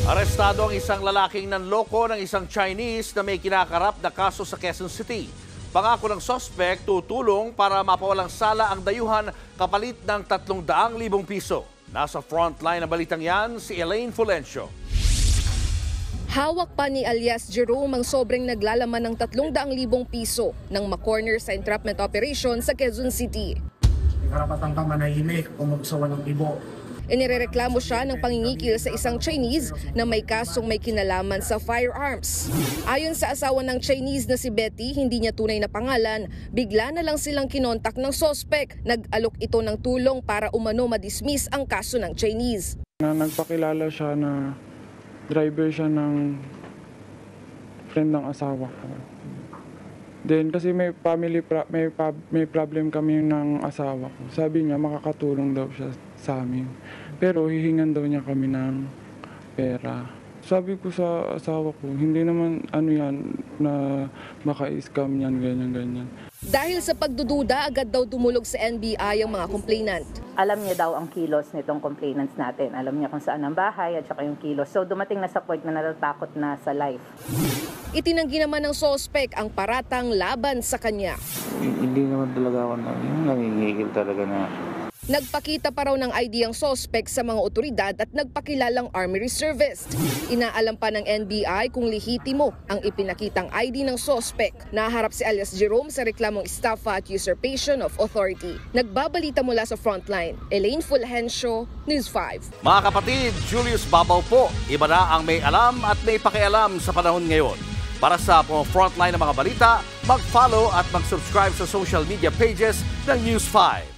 Arestado ang isang lalaking nanloko ng isang Chinese na may kinakarap na kaso sa Quezon City. Pangako ng suspect tutulong para mapawalang sala ang dayuhan kapalit ng 300,000 piso. Nasa frontline ng balitang yan si Elaine Fulencio. Hawak pa ni alias Jerome ang sobrang naglalaman ng 300,000 piso nang makorner sa entrapment operation sa Quezon City. Karapatan kang manahimik kung magsawa ng ibo. Inirereklamo siya ng pangingikil sa isang Chinese na may kasong may kinalaman sa firearms. Ayon sa asawa ng Chinese na si Betty, hindi niya tunay na pangalan, bigla na lang silang kinontak ng suspect. Nag-alok ito ng tulong para umano madismiss ang kaso ng Chinese. Nagpakilala siya na driver siya ng friend ng asawa ko. Then kasi may problem kami ng asawa ko. Sabi niya makakatulong daw siya sa amin. Pero hihingan daw niya kami ng pera. Sabi ko sa asawa ko, hindi naman na maka-scam yan, ganyan. Dahil sa pagdududa, agad daw dumulog sa NBI ang mga complainant. Alam niya daw ang kilos nitong complainants natin. Alam niya kung saan ang bahay at saka yung kilos. So dumating na sa point na natatakot na sa life. Itinanggi naman ng suspect ang paratang laban sa kanya. Hindi naman talaga ako nangingigil talaga na. Nagpakita pa raw ng ID ang suspect sa mga otoridad at nagpakilalang Army Reservist. Inaalam pa ng NBI kung lehitimo ang ipinakitang ID ng suspect. Naharap si alias Jerome sa reklamong estafa at usurpation of authority. Nagbabalita mula sa frontline, Elaine Fulgencio, News 5. Mga kapatid, Julius Babaw po. Iba na ang may alam at may pakialam sa panahon ngayon. Para sa frontline ng mga balita, mag-follow at mag-subscribe sa social media pages ng News 5.